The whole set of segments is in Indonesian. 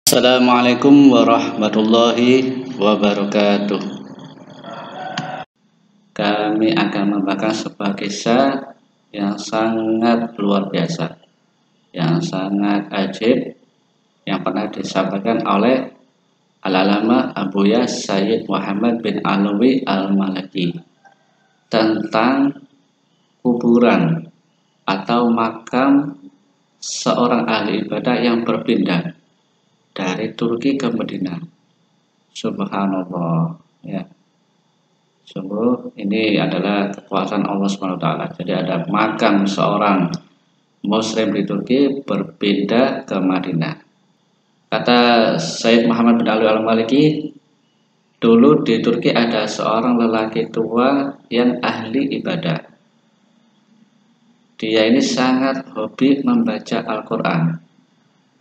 Assalamualaikum warahmatullahi wabarakatuh. Kami akan membahas sebuah kisah yang sangat luar biasa, yang sangat ajaib, yang pernah disampaikan oleh Al-Alama Abuya Sayyid Muhammad bin Alawi Al-Maliki tentang kuburan atau makam seorang ahli ibadah yang berpindah dari Turki ke Madinah. Subhanallah, ya. Sungguh ini adalah kekuasaan Allah SWT. Jadi ada makam seorang Muslim di Turki berpindah ke Madinah. Kata Sayyid Muhammad bin Ali Al-Maliki, dulu di Turki ada seorang lelaki tua yang ahli ibadah. Dia ini sangat hobi membaca Al-Quran.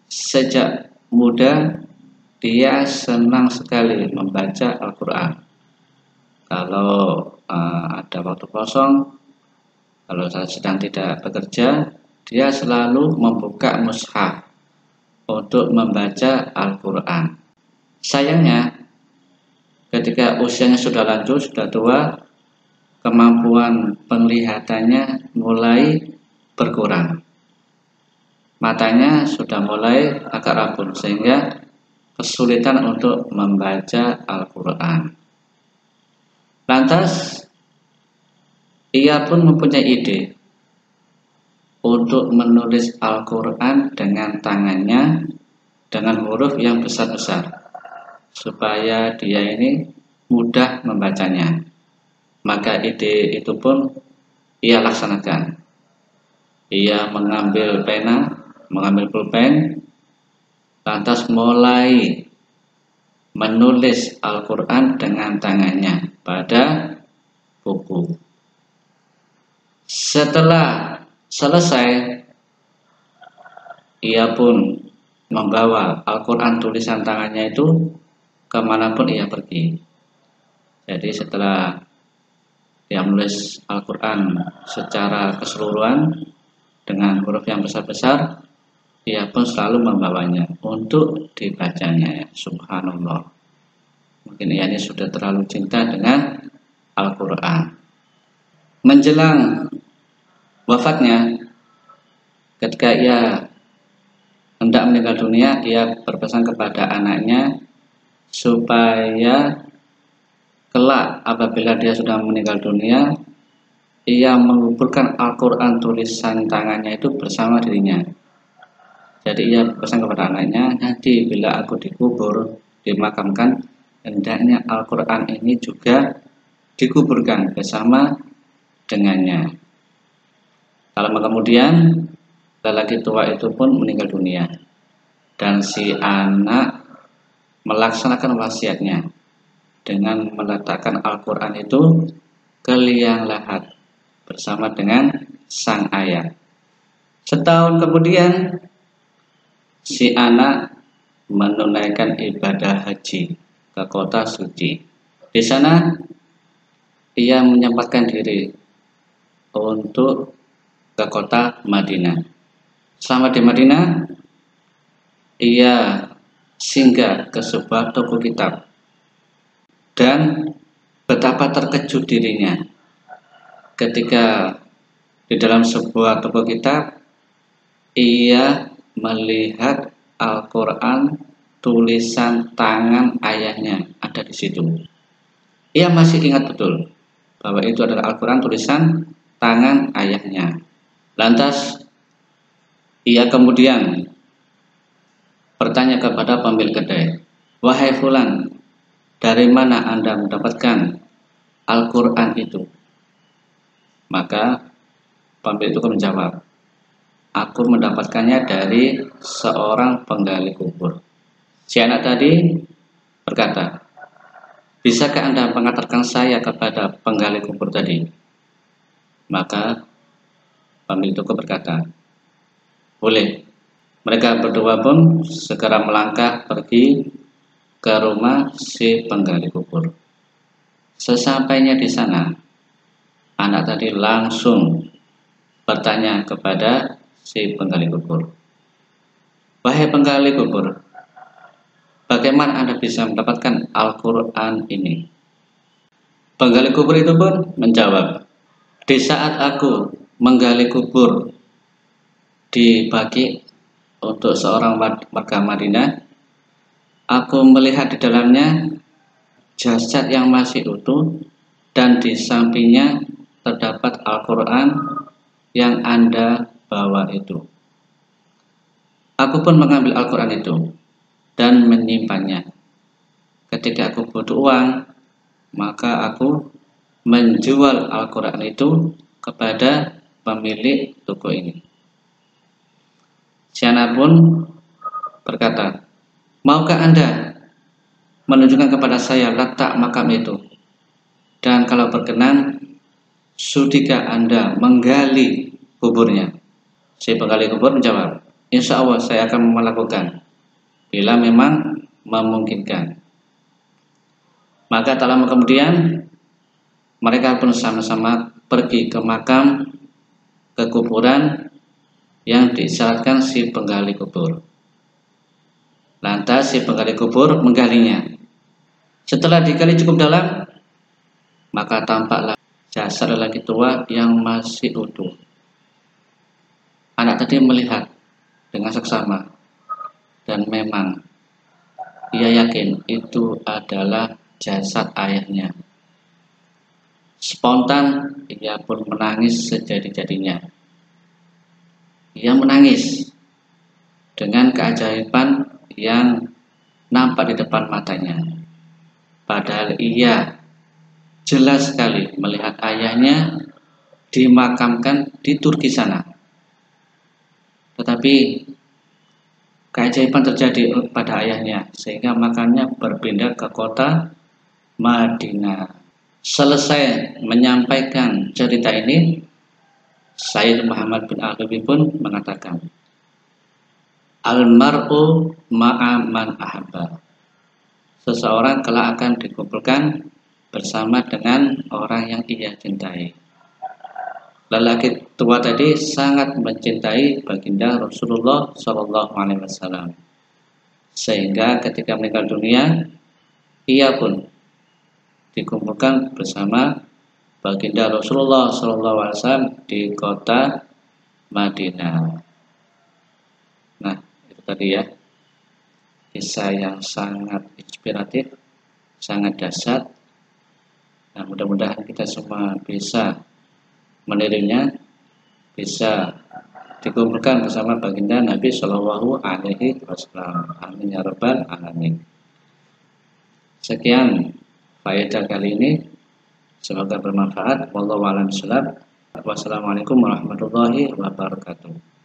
Sejak muda dia senang sekali membaca Al-Quran. Kalau ada waktu kosong, kalau saya sedang tidak bekerja, dia selalu membuka mushaf untuk membaca Al-Quran. Sayangnya, ketika usianya sudah lanjut, sudah tua, kemampuan penglihatannya mulai berkurang. Matanya sudah mulai agak rabun, sehingga kesulitan untuk membaca Al-Quran. Lantas, ia pun mempunyai ide untuk menulis Al-Quran dengan tangannya dengan huruf yang besar-besar, supaya dia ini mudah membacanya. Maka ide itu pun ia laksanakan. Ia mengambil pena, mengambil pulpen, lantas mulai menulis Al-Quran dengan tangannya pada buku. Setelah selesai, ia pun membawa Al-Quran tulisan tangannya itu kemanapun ia pergi. Jadi setelah dia menulis Al-Quran secara keseluruhan dengan huruf yang besar-besar, ia pun selalu membawanya untuk dibacanya. Subhanallah. Mungkin ia ini sudah terlalu cinta dengan Al-Quran. Menjelang wafatnya, ketika ia hendak meninggal dunia, ia berpesan kepada anaknya supaya kelak apabila dia sudah meninggal dunia, ia menguburkan Al-Quran tulisan tangannya itu bersama dirinya. Jadi ia berpesan kepada anaknya, nanti bila aku dikubur, dimakamkan, hendaknya Al-Quran ini juga dikuburkan bersama dengannya. Lama kemudian, lelaki tua itu pun meninggal dunia, dan si anak melaksanakan wasiatnya dengan meletakkan Al-Quran itu ke liang lahat bersama dengan sang ayah. Setahun kemudian, si anak menunaikan ibadah haji ke kota suci. Di sana ia menyempatkan diri untuk ke kota Madinah. Selama di Madinah, ia singgah ke sebuah toko kitab, dan betapa terkejut dirinya ketika di dalam sebuah toko kitab ia melihat Al-Quran tulisan tangan ayahnya ada di situ. Ia masih ingat betul bahwa itu adalah Al-Quran tulisan tangan ayahnya. Lantas ia kemudian bertanya kepada pemilik kedai, "Wahai fulan, dari mana Anda mendapatkan Al-Quran itu?" Maka pemilik itu menjawab, "Aku mendapatkannya dari seorang penggali kubur." Si anak tadi berkata, "Bisakah Anda mengantarkan saya kepada penggali kubur tadi?" Maka pemilik toko berkata, "Boleh." Mereka berdua pun segera melangkah pergi ke rumah si penggali kubur. Sesampainya di sana, anak tadi langsung bertanya kepada si penggali kubur, "Wahai penggali kubur, bagaimana Anda bisa mendapatkan Al-Quran ini? Penggali kubur itu pun menjawab, di saat aku menggali kubur di Baqi untuk seorang warga Madinah, aku melihat di dalamnya jasad yang masih utuh dan di sampingnya terdapat Al-Quran yang Anda bawa itu. Aku pun mengambil Al-Quran itu dan menyimpannya. Ketika aku butuh uang, maka aku menjual Al-Quran itu kepada pemilik toko ini. Si anak pun berkata, maukah Anda menunjukkan kepada saya letak makam itu? Dan kalau berkenan, sudikah Anda menggali kuburnya? Si penggali kubur menjawab, insya Allah saya akan melakukan bila memang memungkinkan. Maka tak lama kemudian mereka pun sama-sama pergi ke makam, ke kuburan yang disyaratkan si penggali kubur. Lantas si penggali kubur menggalinya. Setelah digali cukup dalam, maka tampaklah jasad lelaki tua yang masih utuh. Anak tadi melihat dengan seksama, dan memang ia yakin itu adalah jasad ayahnya. Spontan ia pun menangis sejadi-jadinya. Ia menangis dengan keajaiban yang nampak di depan matanya. Padahal ia jelas sekali melihat ayahnya dimakamkan di Turki sana. Tetapi keajaiban terjadi pada ayahnya sehingga makamnya berpindah ke kota Madinah. Selesai menyampaikan cerita ini, Sayyid Muhammad bin Al-Habib pun mengatakan, Al-mar'u ma'a man ahabba. Seseorang kelak akan dikumpulkan bersama dengan orang yang ia cintai. Lelaki tua tadi sangat mencintai baginda Rasulullah SAW, sehingga ketika meninggal dunia, ia pun dikumpulkan bersama baginda Rasulullah SAW di kota Madinah. Nah, itu tadi ya, kisah yang sangat inspiratif, sangat dahsyat. Nah, mudah-mudahan kita semua bisa menirinya, bisa dikumpulkan bersama baginda Nabi Shallallahu Alaihi Wasallam. Amin ya rabbal alamin. Sekian faedah kali ini, semoga bermanfaat. Wallahu a'lam bishawab. Wassalamualaikum warahmatullahi wabarakatuh.